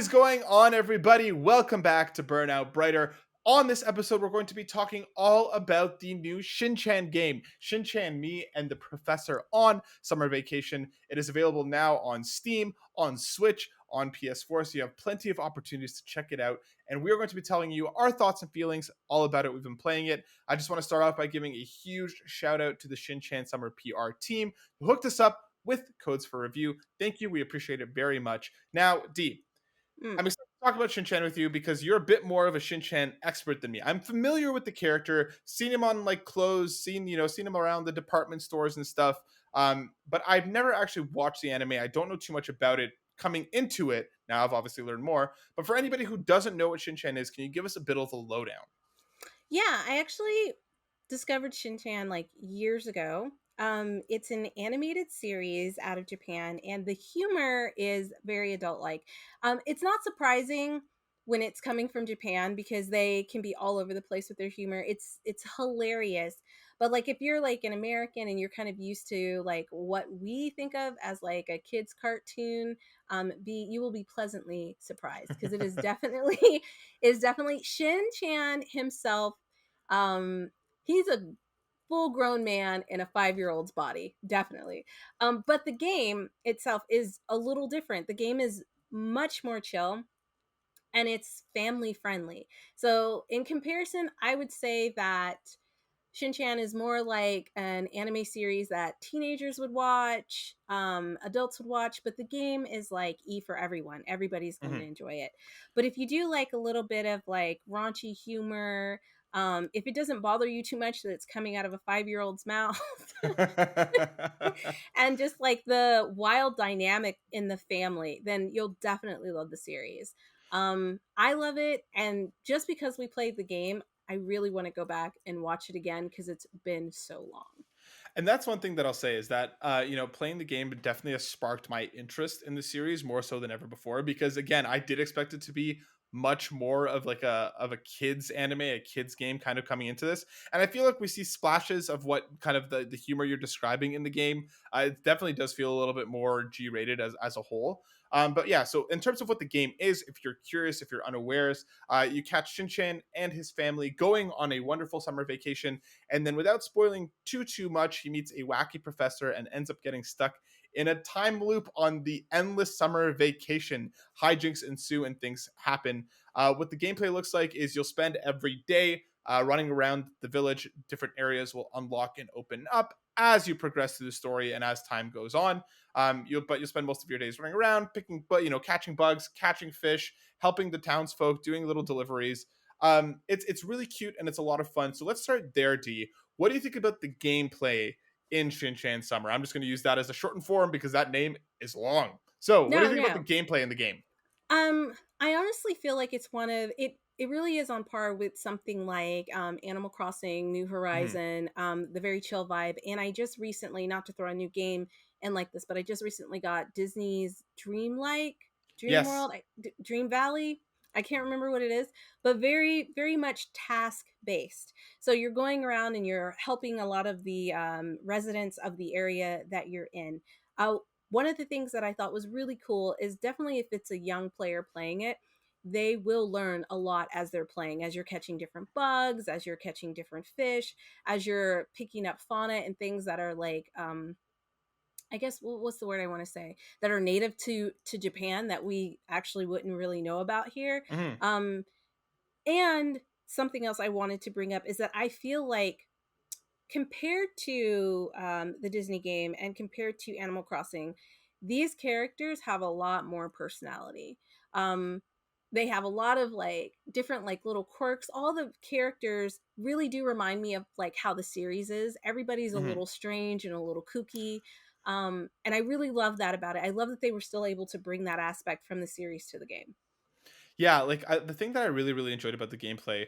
is going on, everybody? Welcome back to Burnout Brighter. On this episode, we're going to be talking all about the new Shin-chan game, Shin-chan, Me, and the Professor on Summer Vacation. It is available now on Steam, on Switch, on PS4, so you have plenty of opportunities to check it out. And we are going to be telling you our thoughts and feelings all about it. We've been playing it. I just want to start off by giving a huge shout out to the Shin-chan Summer PR team who hooked us up with codes for review. Thank you. We appreciate it very much. Now, D, Mm. I'm excited to talk about Shin-chan with you because you're a bit more of a Shin-chan expert than me. I'm familiar with the character, seen him on like clothes, seen him around the department stores and stuff. But I've never actually watched the anime. I don't know too much about it coming into it. Now I've obviously learned more. But for anybody who doesn't know what Shin-chan is, can you give us a bit of the lowdown? Yeah, I actually discovered Shin-chan like years ago. It's an animated series out of Japan, and the humor is very adult-like. It's not surprising when it's coming from Japan because they can be all over the place with their humor. It's hilarious. But like if you're like an American and you're kind of used to like what we think of as like a kids cartoon, be you will be pleasantly surprised because it is definitely is definitely Shin-chan himself. He's a full grown man in a 5-year old's body, definitely. But the game itself is a little different. The game is much more chill and it's family friendly. So, in comparison, I would say that Shin-chan is more like an anime series that teenagers would watch, adults would watch, but the game is like E for everyone. Everybody's going to Mhm. enjoy it. But if you do like a little bit of like raunchy humor, if it doesn't bother you too much that it's coming out of a 5-year-old's mouth, and just like the wild dynamic in the family, then you'll definitely love the series. I love it, and just because we played the game, I really want to go back and watch it again because it's been so long. And that's one thing that I'll say is that playing the game definitely has sparked my interest in the series more so than ever before. Because again, I did expect it to be much more of like a kids anime, a kids game kind of coming into this. And I feel like we see splashes of what kind of the humor you're describing in the game. It definitely does feel a little bit more G-rated as a whole. But yeah, so in terms of what the game is, if you're curious, if you're unawares, you catch Shin-chan and his family going on a wonderful summer vacation, and then without spoiling too much, he meets a wacky professor and ends up getting stuck in a time loop on the endless summer vacation. Hijinks ensue and things happen. What the gameplay looks like is you'll spend every day running around the village. Different areas will unlock and open up as you progress through the story and as time goes on. You'll spend most of your days running around, catching bugs, catching fish, helping the townsfolk, doing little deliveries. It's really cute and it's a lot of fun. So let's start there, D. What do you think about the gameplay in Shin-chan Summer? I'm just going to use that as a shortened form because that name is long. So, what do you No, think about the no. gameplay in the game? I honestly feel like it's one of it. It really is on par with something like Animal Crossing, New Mhm. Horizon, the very chill vibe. And I just recently, not to throw a new game in like this, but I just recently got Disney's Dream Yes. World, Dream Valley. I can't remember what it is, but very, very much task based. So you're going around and you're helping a lot of the residents of the area that you're in. One of the things that I thought was really cool is definitely if it's a young player playing it, they will learn a lot as they're playing, as you're catching different bugs, as you're catching different fish, as you're picking up fauna and things that are like, I guess what's the word I want to say, that are native to Japan that we actually wouldn't really know about here. Mhm. Um, and something else I wanted to bring up is that I feel like compared to the Disney game and compared to Animal Crossing, these characters have a lot more personality. Um, they have a lot of like different like little quirks. All the characters really do remind me of like how the series is. Everybody's a Mhm. little strange and a little kooky. And I really love that about it. I love that they were still able to bring that aspect from the series to the game. Yeah, the thing that I really enjoyed about the gameplay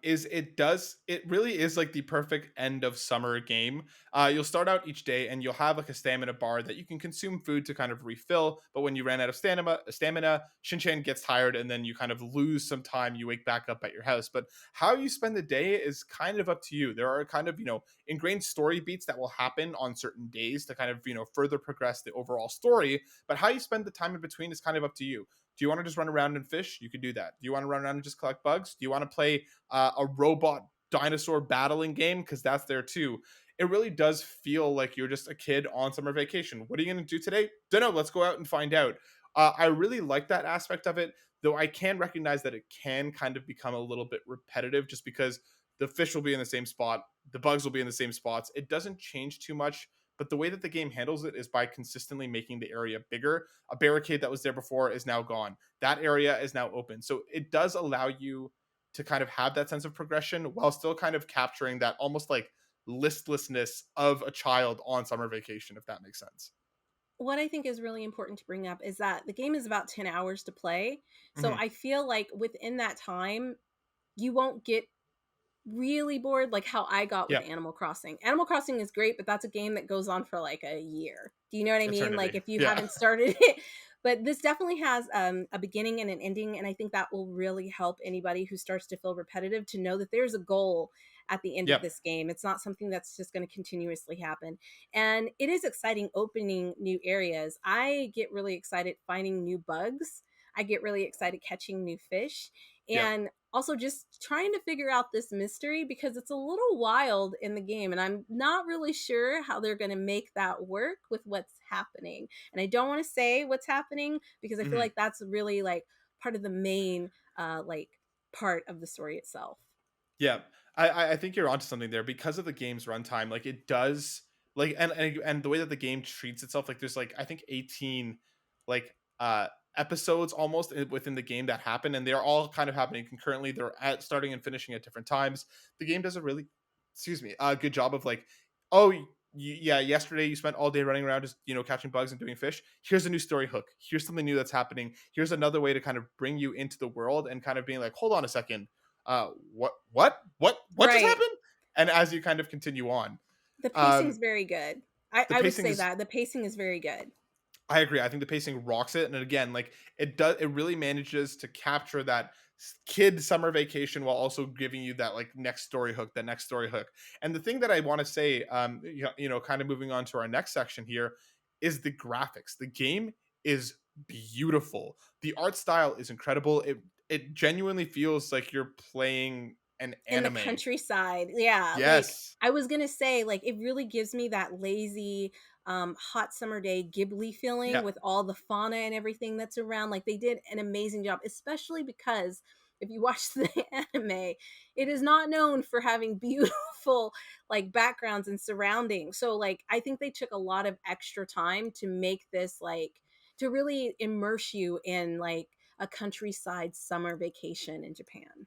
is it really is like the perfect end of summer game. You'll start out each day and you'll have like a stamina bar that you can consume food to kind of refill. But when you ran out of stamina, Shin-chan gets tired and then you kind of lose some time. You wake back up at your house. But how you spend the day is kind of up to you. There are kind of ingrained story beats that will happen on certain days to kind of further progress the overall story. But how you spend the time in between is kind of up to you. Do you want to just run around and fish? You can do that. Do you want to run around and just collect bugs? Do you want to play a robot dinosaur battling game? Because that's there too. It really does feel like you're just a kid on summer vacation. What are you going to do today? Don't know. Let's go out and find out. I really like that aspect of it, though I can recognize that it can kind of become a little bit repetitive just because the fish will be in the same spot, the bugs will be in the same spots. It doesn't change too much, but the way that the game handles it is by consistently making the area bigger. A barricade that was there before is now gone. That area is now open. So it does allow you to kind of have that sense of progression while still kind of capturing that almost like listlessness of a child on summer vacation, if that makes sense. What I think is really important to bring up is that the game is about 10 hours to play. So Hmm. I feel like within that time, you won't get really bored like how I got with Yeah. Animal Crossing. Animal Crossing is great, but that's a game that goes on for like a year. Do you know what I mean? Like Eternity. if you Yeah. haven't started it. But this definitely has a beginning and an ending, and I think that will really help anybody who starts to feel repetitive to know that there's a goal at the end of Yep. this game. It's not something that's just going to continuously happen. And it is exciting opening new areas. I get really excited finding new bugs. I get really excited catching new fish. Yep. And also just trying to figure out this mystery because it's a little wild in the game and I'm not really sure how they're going to make that work with what's happening. And I don't want to say what's happening because I feel Hmm. like that's really like part of the main like part of the story itself. Yeah, I think you're onto something there because of the game's runtime. Like it does, like and the way that the game treats itself. Like there's like I think 18 like episodes almost within the game that happen, and they're all kind of happening concurrently. They're at starting and finishing at different times. The game does a really, excuse me, a good job of like, oh. Yeah, yesterday you spent all day running around just catching bugs and doing fish. Here's a new story hook. Here's something new that's happening. Here's another way to kind of bring you into the world and kind of being like, hold on a second, what just Right. happened? And as you kind of continue on, The pacing's um, very good. the I would pacing say is. that the pacing is very good. I agree. I think the pacing rocks it, and again, like it does. It really manages to capture that kid summer vacation while also giving you that like next story hook, that next story hook. And the thing that I want to say, kind of moving on to our next section here, is the graphics. The game is beautiful. The art style is incredible. It genuinely feels like you're playing an In the anime. countryside. Yeah, like, Yes. I was gonna say, like, it really gives me that lazy, hot summer day Ghibli feeling Yeah. with all the fauna and everything that's around, like, they did an amazing job, especially because if you watch the anime, it is not known for having beautiful, like, backgrounds and surroundings, so, like, I think they took a lot of extra time to make this, like to really immerse you in, like, a countryside summer vacation in Japan.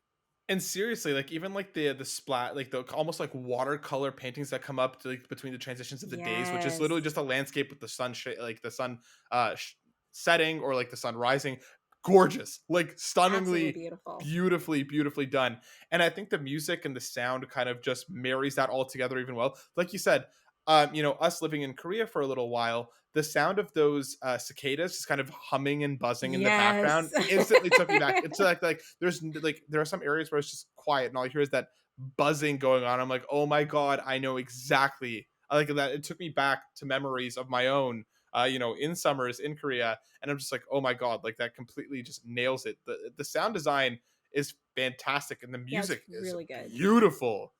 And seriously, like even like the splat, like the almost like watercolor paintings that come up to, like, between the transitions of the days, which is Yes. literally just a landscape with the sun, like the sun setting or like the sun rising, gorgeous, like Absolutely stunningly, beautiful. beautifully done. And I think the music and the sound kind of just marries that all together even well. Like you said, us living in Korea for a little while, the sound of those cicadas just kind of humming and buzzing in the background Yes. instantly took me back. It's like there are some areas where it's just quiet and all you hear is that buzzing going on. I'm like, oh my god, I know exactly. I like that. It took me back to memories of my own, in summers in Korea, and I'm just like, oh my god, like that completely just nails it. The sound design is fantastic, and the Yeah, it's music is really good. beautiful.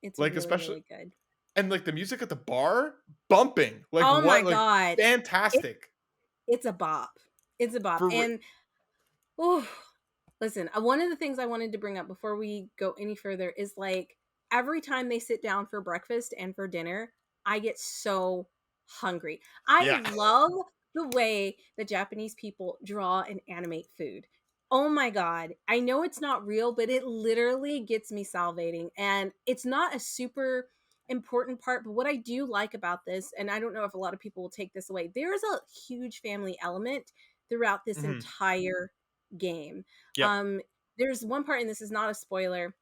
It's Like really, especially really good. and like the music at the bar bumping. Like Oh my what? Like god. It fantastic it's a bop. It's a bop. for. And oh, listen, one of the things I wanted to bring up before we go any further is like every time they sit down for breakfast and for dinner, I get so hungry. I Yeah. love the way the Japanese people draw and animate food. Oh my God. I know it's not real, but it literally gets me salivating. And it's not a super important part, but what I do like about this, and I don't know if a lot of people will take this away, there is a huge family element throughout this Mhm. entire game. Yep. Um, there's one part, and this is not a spoiler,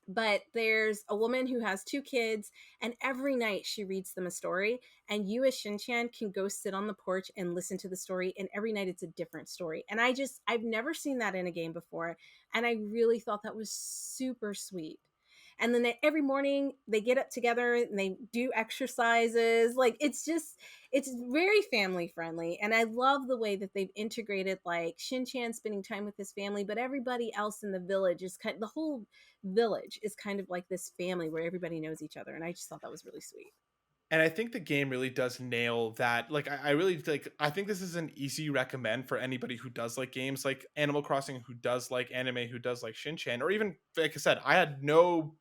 but there's a woman who has two kids, and every night she reads them a story. And you, as Shin-chan, can go sit on the porch and listen to the story. And every night it's a different story. And I've never seen that in a game before. And I really thought that was super sweet. And then every morning they get up together and they do exercises. Like it's very family friendly. And I love the way that they've integrated like Shin-chan spending time with his family, but everybody else in the village is the whole village is kind of like this family where everybody knows each other. And I just thought that was really sweet. And I think the game really does nail that. Like, I really like. I think this is an easy recommend for anybody who does like games like Animal Crossing, who does like anime, who does like Shin-chan, or even like I said, I had no,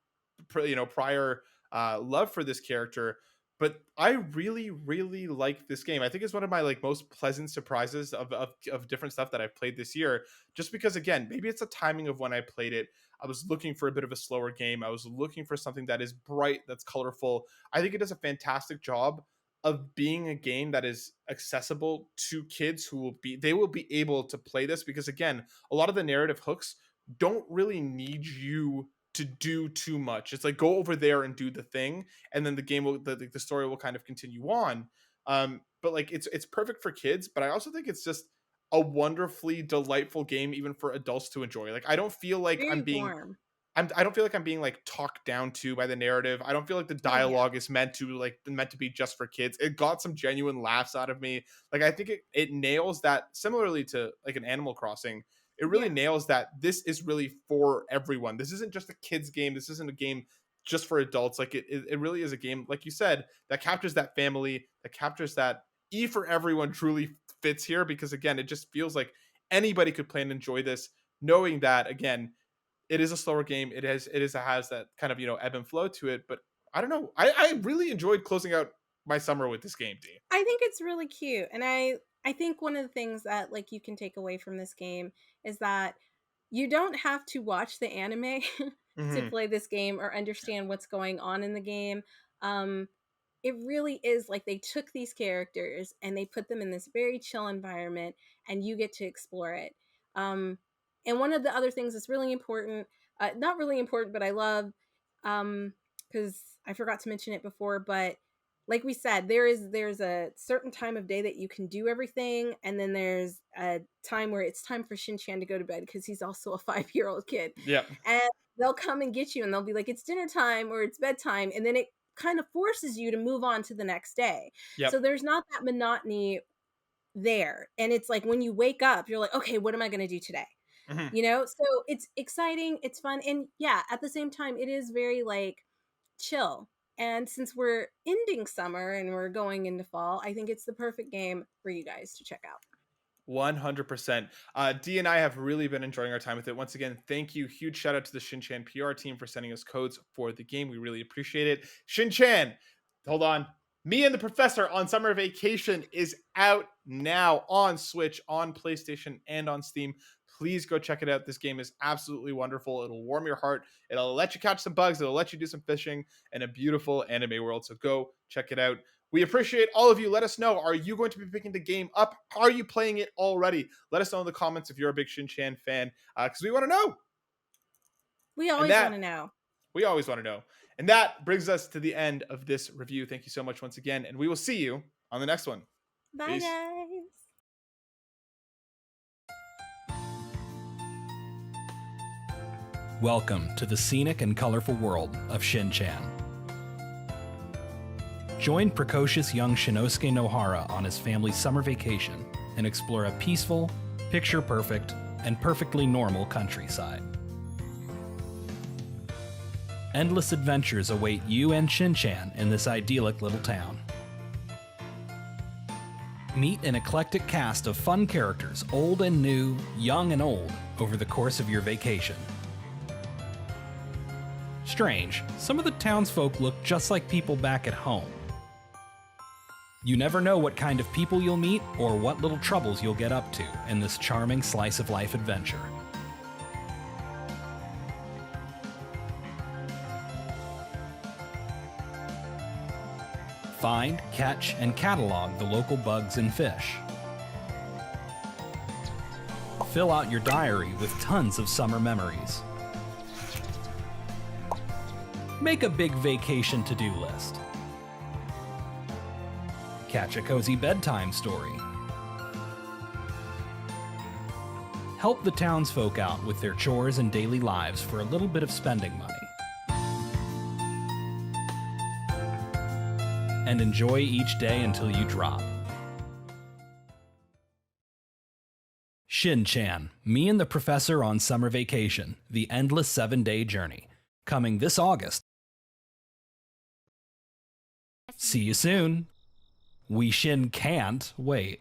prior love for this character, but I really, really like this game. I think it's one of my like most pleasant surprises of different stuff that I've played this year. Just because, again, maybe it's the timing of when I played it. I was looking for a bit of a slower game. I was looking for something that is bright, that's colorful. I think it does a fantastic job of being a game that is accessible to kids who will be able to play this, because again, a lot of the narrative hooks don't really need you to do too much. It's like, go over there and do the thing, and then the game will the story will kind of continue on. But like it's perfect for kids, but I also think it's just a wonderfully delightful game even for adults to enjoy. Like, I don't feel like Very warm. I don't feel like I'm being like talked down to by the narrative. I don't feel like the Oh yeah. dialogue is meant to be just for kids. It got some genuine laughs out of me. Like, I think it nails that, similarly to like an Animal Crossing. It really Yes. nails that this is really for everyone. This isn't just a kids game. This isn't a game just for adults. Like, it really is a game, like you said, that captures that family, that captures that E for everyone truly fits here, because again, it just feels like anybody could play and enjoy this, knowing that again, it is a slower game. It has that kind of, ebb and flow to it. But I don't know. I really enjoyed closing out my summer with this game, D. I think it's really cute. And I think one of the things that like you can take away from this game is that you don't have to watch the anime to Hmm. play this game or understand what's going on in the game. Um, it really is like they took these characters and they put them in this very chill environment and you get to explore it. Um, and one of the other things that's really important, not really important, but I love, because I forgot to mention it before, but like we said, there's a certain time of day that you can do everything, and then there's a time where it's time for Shin-chan to go to bed because he's also a 5-year-old kid. Yep. And they'll come and get you and they'll be like, it's dinner time or it's bedtime, and then it kind of forces you to move on to the next day. So Yep. there's not that monotony there. And it's like when you wake up, you're like, okay, what am I going to do today? Hmm. So it's exciting, it's fun, and yeah, at the same time it is very like chill. And since we're ending summer and we're going into fall, I think it's the perfect game for you guys to check out. 100%. D and I have really been enjoying our time with it. Once again, thank you. Huge shout out to the Shin-chan PR team for sending us codes for the game. We really appreciate it. Shin-chan, hold on. Me and the Professor on Summer Vacation is out now on Switch, on PlayStation, and on Steam. Please go check it out. This game is absolutely wonderful. It'll warm your heart. It'll let you catch some bugs. It'll let you do some fishing in a beautiful anime world. So go check it out. We appreciate all of you. Let us know. Are you going to be picking the game up? Are you playing it already? Let us know in the comments if you're a big Shin-chan fan, because we want to know. We And always want that to know. we always want to know. And that brings us to the end of this review. Thank you so much once again, and we will see you on the next one. Bye, Peace. guys. Welcome to the scenic and colorful world of Shin-chan. Join precocious young Shinosuke Nohara on his family's summer vacation and explore a peaceful, picture-perfect, and perfectly normal countryside. Endless adventures await you and Shin-chan in this idyllic little town. Meet an eclectic cast of fun characters, old and new, young and old, over the course of your vacation. Strange, some of the townsfolk look just like people back at home. You never know what kind of people you'll meet or what little troubles you'll get up to in this charming slice of life adventure. Find, catch, and catalog the local bugs and fish. Fill out your diary with tons of summer memories. Make a big vacation to-do list. Catch a cozy bedtime story. Help the townsfolk out with their chores and daily lives for a little bit of spending money. and enjoy each day until you drop. Shin-chan, Me and the Professor on Summer Vacation, The Endless 7-Day Journey. Coming this August. See you soon. We Shin can't wait.